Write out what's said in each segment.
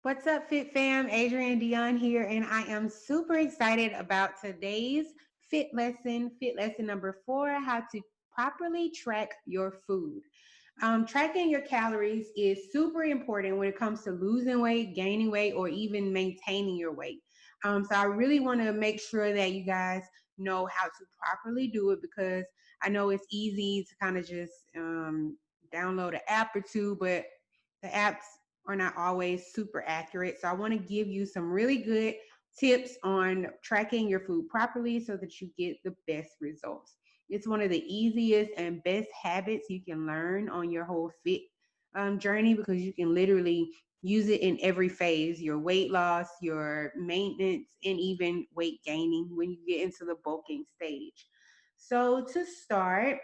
What's up, Fit Fam? Adrienne Dion here, and I am super excited about today's fit lesson number 4, how to properly track your food. Tracking your calories is super important when it comes to losing weight, gaining weight, or even maintaining your weight. So I really want to make sure that you guys know how to properly do it because I know it's easy to kind of just download an app or two, but the apps are not always super accurate. So I want to give you some really good tips on tracking your food properly so that you get the best results. It's one of the easiest and best habits you can learn on your whole fit journey because you can literally use it in every phase, your weight loss, your maintenance, and even weight gaining when you get into the bulking stage. So to start,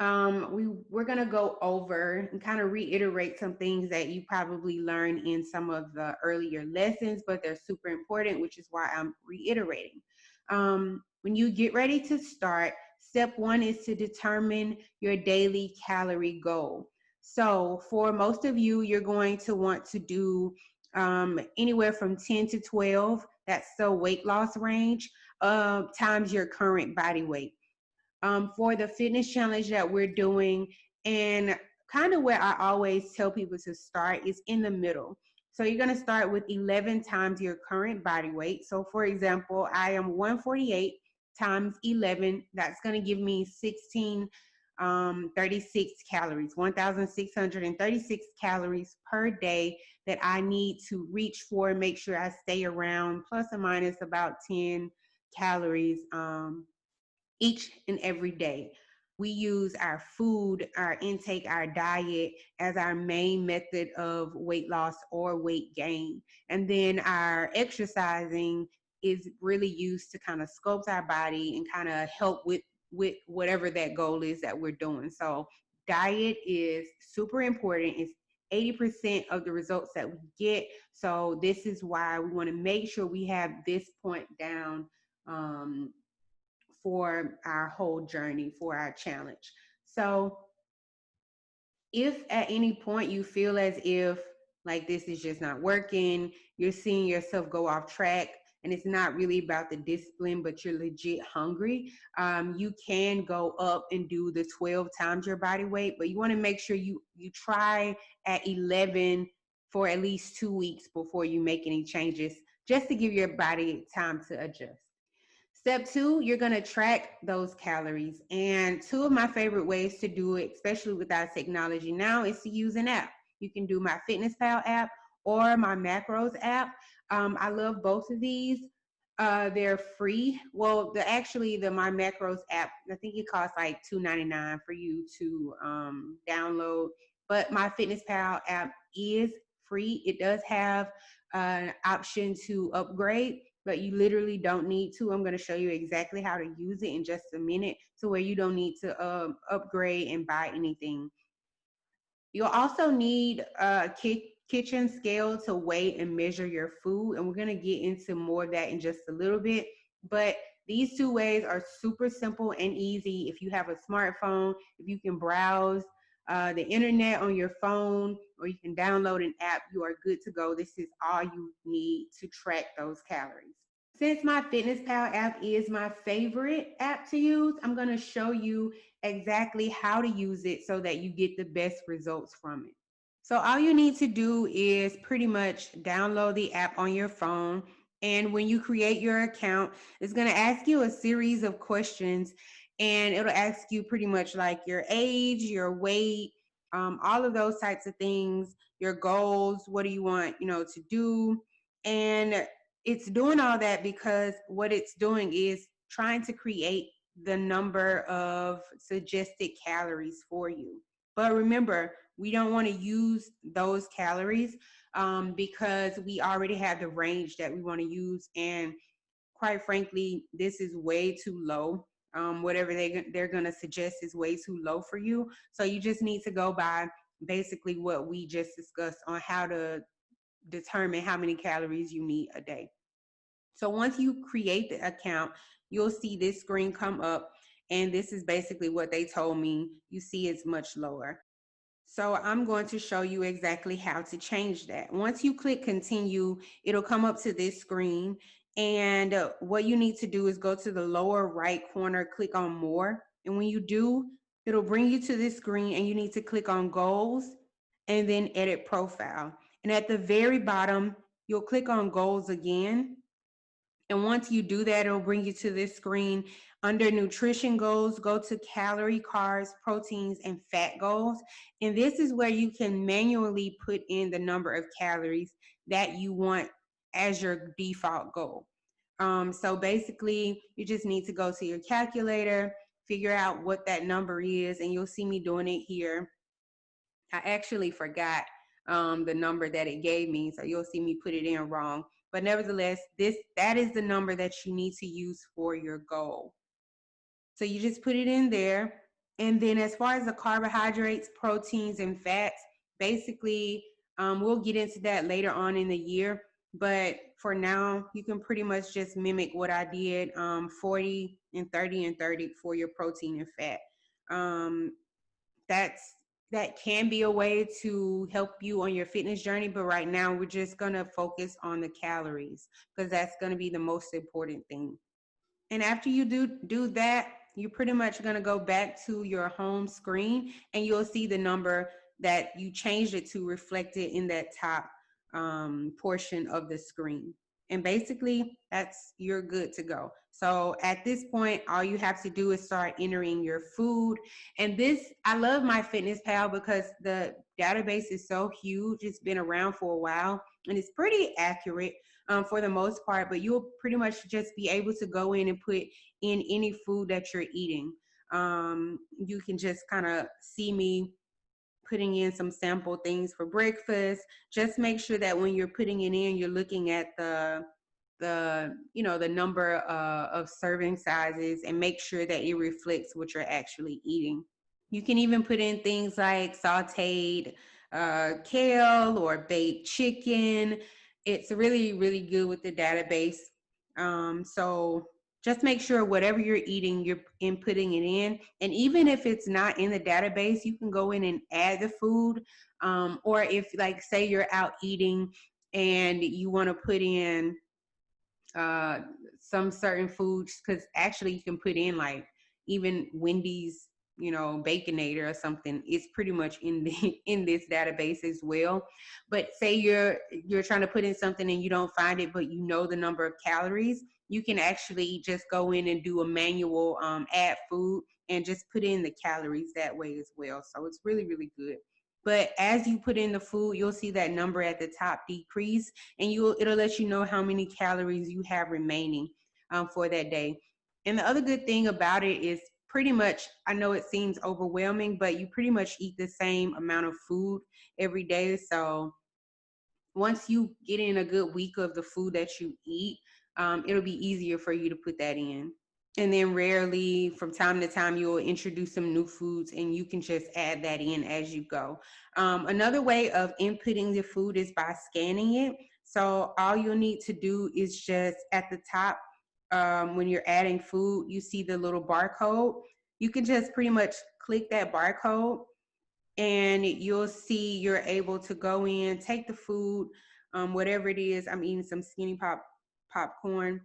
we're gonna go over and kind of reiterate some things that you probably learned in some of the earlier lessons, but they're super important, which is why I'm reiterating. When you get ready to start, step one is to determine your daily calorie goal. So for most of you, you're going to want to do anywhere from 10 to 12. That's the weight loss range times your current body weight for the fitness challenge that we're doing. And kind of where I always tell people to start is in the middle. So you're going to start with 11 times your current body weight. So for example, I am 148 times 11. That's going to give me 36 calories, 1,636 calories per day that I need to reach for and make sure I stay around plus or minus about 10 calories each and every day. We use our food, our intake, our diet as our main method of weight loss or weight gain. And then our exercising is really used to kind of sculpt our body and kind of help with whatever that goal is that we're doing. So diet is super important. It's 80% of the results that we get. So this is why we want to make sure we have this point down for our whole journey, for our challenge. So if at any point you feel as if like this is just not working, you're seeing yourself go off track, and it's not really about the discipline, but you're legit hungry, you can go up and do the 12 times your body weight, but you want to make sure you try at 11 for at least 2 weeks before you make any changes, just to give your body time to adjust. Step two, you're going to track those calories. And two of my favorite ways to do it, especially with our technology now, is to use an app. You can do my FitnessPal app or my Macros app. I love both of these. They're free. Well, the My Macros app, I think it costs like $2.99 for you to download. But my FitnessPal app is free. It does have an option to upgrade, but you literally don't need to. I'm going to show you exactly how to use it in just a minute to where you don't need to upgrade and buy anything. You'll also need a kitchen scale to weigh and measure your food, and we're going to get into more of that in just a little bit. But these two ways are super simple and easy. If you have a smartphone, if you can browse the internet on your phone, or you can download an app, you are good to go. This is all you need to track those calories. Since my FitnessPal app is my favorite app to use, I'm going to show you exactly how to use it so that you get the best results from it. So all you need to do is pretty much download the app on your phone. And when you create your account, it's going to ask you a series of questions, and it'll ask you pretty much like your age, your weight, all of those types of things, your goals, what do you want, to do. And it's doing all that because what it's doing is trying to create the number of suggested calories for you. But remember, we don't want to use those calories because we already have the range that we want to use. And quite frankly, this is way too low. Whatever they're going to suggest is way too low for you. So you just need to go by basically what we just discussed on how to determine how many calories you need a day. So once you create the account, you'll see this screen come up, and this is basically what they told me. You see it's much lower. So I'm going to show you exactly how to change that. Once you click continue, it'll come up to this screen. And what you need to do is go to the lower right corner, click on more. And when you do, it'll bring you to this screen and you need to click on goals and then edit profile. And at the very bottom, you'll click on goals again. And once you do that, it'll bring you to this screen. Under nutrition goals, go to calorie, carbs, proteins, and fat goals. And this is where you can manually put in the number of calories that you want as your default goal. So basically, you just need to go to your calculator, figure out what that number is, and you'll see me doing it here. I actually forgot the number that it gave me, so you'll see me put it in wrong. But nevertheless, that is the number that you need to use for your goal. So you just put it in there. And then as far as the carbohydrates, proteins, and fats, basically, we'll get into that later on in the year. But for now, you can pretty much just mimic what I did, 40 and 30 and 30 for your protein and fat. Um, that's that can be a way to help you on your fitness journey, but right now we're just going to focus on the calories because that's going to be the most important thing. And after you do that, you're pretty much going to go back to your home screen and you'll see the number that you changed it to reflected in that top portion of the screen. And basically, you're good to go. So at this point, all you have to do is start entering your food. And I love MyFitnessPal because the database is so huge. It's been around for a while and it's pretty accurate for the most part, but you'll pretty much just be able to go in and put in any food that you're eating. You can just kind of see me putting in some sample things for breakfast. Just make sure that when you're putting it in, you're looking at the number of serving sizes and make sure that it reflects what you're actually eating. You can even put in things like sauteed kale or baked chicken. It's really, really good with the database. So just make sure whatever you're eating, you're inputting it in. And even if it's not in the database, you can go in and add the food. Or if, like, say you're out eating and you want to put in uh, some certain foods, because actually you can put in like even Wendy's, Baconator or something. It's pretty much in in this database as well. But say you're trying to put in something and you don't find it, but you know the number of calories, you can actually just go in and do a manual add food and just put in the calories that way as well. So it's really, really good. But as you put in the food, you'll see that number at the top decrease, and it'll let you know how many calories you have remaining for that day. And the other good thing about it is pretty much, I know it seems overwhelming, but you pretty much eat the same amount of food every day. So once you get in a good week of the food that you eat, it'll be easier for you to put that in. And then rarely, from time to time, you'll introduce some new foods and you can just add that in as you go. Another way of inputting the food is by scanning it. So all you'll need to do is just at the top, when you're adding food, you see the little barcode. You can just pretty much click that barcode and you'll see you're able to go in, take the food, whatever it is. I'm eating some skinny popcorn.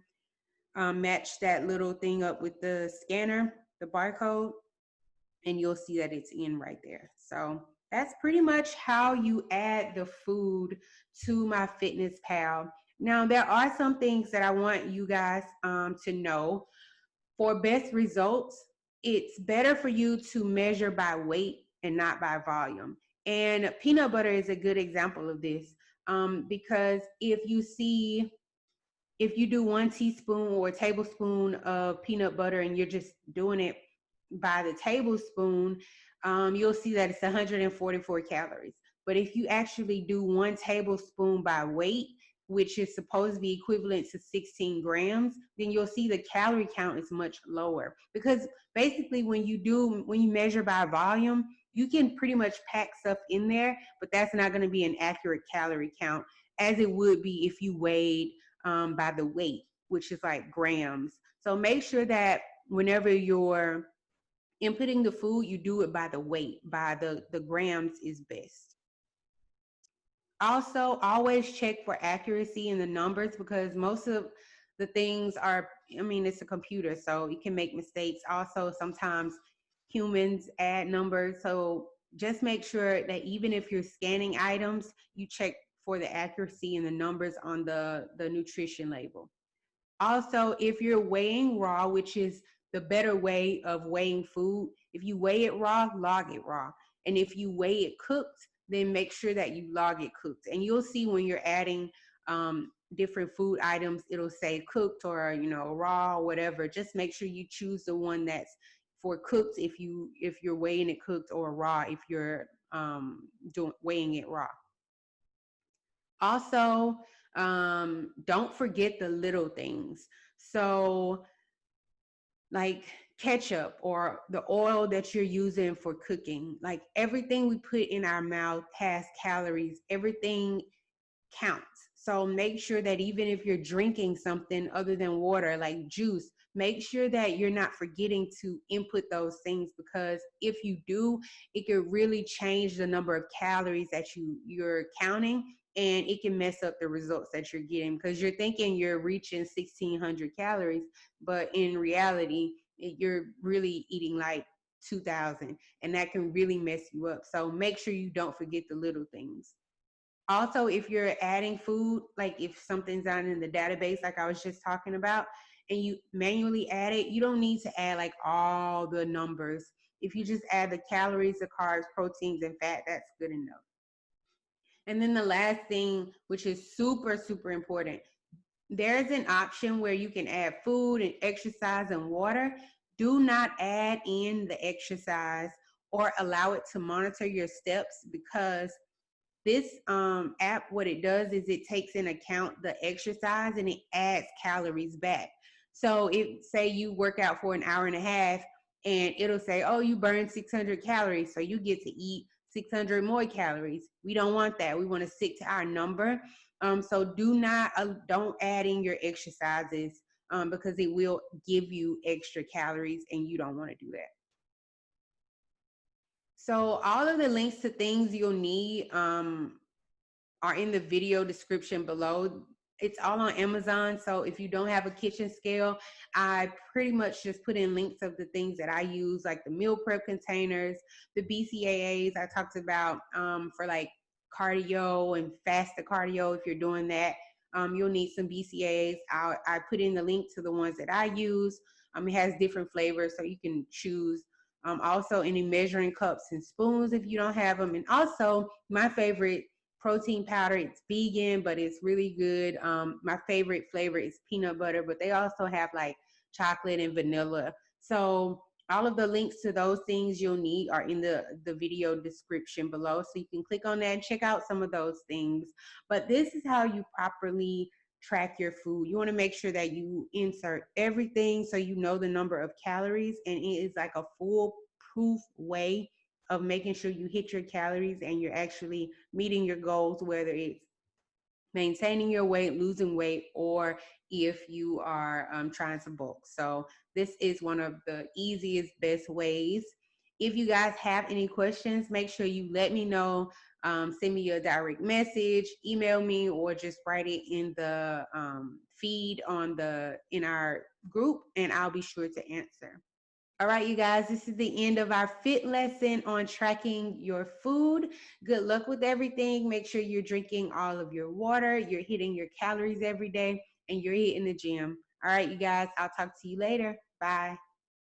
Match that little thing up with the scanner, the barcode, and you'll see that it's in right there. So that's pretty much how you add the food to MyFitnessPal. Now, there are some things that I want you guys to know. For best results, it's better for you to measure by weight and not by volume. And peanut butter is a good example of this, because if you do 1 teaspoon or a tablespoon of peanut butter and you're just doing it by the tablespoon, you'll see that it's 144 calories. But if you actually do 1 tablespoon by weight, which is supposed to be equivalent to 16 grams, then you'll see the calorie count is much lower. Because basically when you measure by volume, you can pretty much pack stuff in there, but that's not going to be an accurate calorie count as it would be if you weighed by the weight, which is like grams. So make sure that whenever you're inputting the food, you do it by the weight, by the grams is best. Also, always check for accuracy in the numbers, because most of the things are, I mean, it's a computer, so it can make mistakes. Also, sometimes humans add numbers. So just make sure that even if you're scanning items, you check for the accuracy in the numbers on the nutrition label. Also, if you're weighing raw, which is the better way of weighing food, if you weigh it raw, log it raw. And if you weigh it cooked, then make sure that you log it cooked. And you'll see when you're adding different food items, it'll say cooked or, you know, raw, whatever. Just make sure you choose the one that's for cooked if you're weighing it cooked, or raw if you're weighing it raw. Also, don't forget the little things. So, like ketchup or the oil that you're using for cooking, like everything we put in our mouth has calories. Everything counts. So make sure that even if you're drinking something other than water, like juice, make sure that you're not forgetting to input those things, because if you do, it could really change the number of calories that you're counting, and it can mess up the results that you're getting, because you're thinking you're reaching 1600 calories, but in reality, you're really eating like 2000, and that can really mess you up. So make sure you don't forget the little things. Also, if you're adding food, like if something's not in the database, like I was just talking about, and you manually add it, you don't need to add like all the numbers. If you just add the calories, the carbs, proteins, and fat, that's good enough. And then the last thing, which is super, super important, there's an option where you can add food and exercise and water. Do not add in the exercise or allow it to monitor your steps, because this app, what it does is it takes in account the exercise and it adds calories back. So if say you work out for an hour and a half, and it'll say, oh, you burned 600 calories, so you get to eat 600 more calories. We don't want that. We want to stick to our number. So don't add in your exercises, because it will give you extra calories, and you don't want to do that. So all of the links to things you'll need are in the video description below. It's all on Amazon. So if you don't have a kitchen scale, I pretty much just put in links of the things that I use, like the meal prep containers, the BCAAs I talked about for like cardio and faster cardio. If you're doing that, you'll need some BCAAs. I put in the link to the ones that I use. It has different flavors, so you can choose. Also, any measuring cups and spoons if you don't have them. And also, my favorite protein powder. It's vegan, but it's really good. My favorite flavor is peanut butter, but they also have like chocolate and vanilla. So all of the links to those things you'll need are in the video description below. So you can click on that and check out some of those things. But this is how you properly track your food. You want to make sure that you insert everything so you know the number of calories, and it is like a foolproof way of making sure you hit your calories and you're actually meeting your goals, whether it's maintaining your weight, losing weight, or if you are trying to bulk. So this is one of the easiest, best ways. If you guys have any questions, make sure you let me know. Send me a direct message, email me, or just write it in the feed in our group, and I'll be sure to answer. All right, you guys, this is the end of our fit lesson on tracking your food. Good luck with everything. Make sure you're drinking all of your water, you're hitting your calories every day, and you're hitting the gym. All right, you guys, I'll talk to you later. Bye.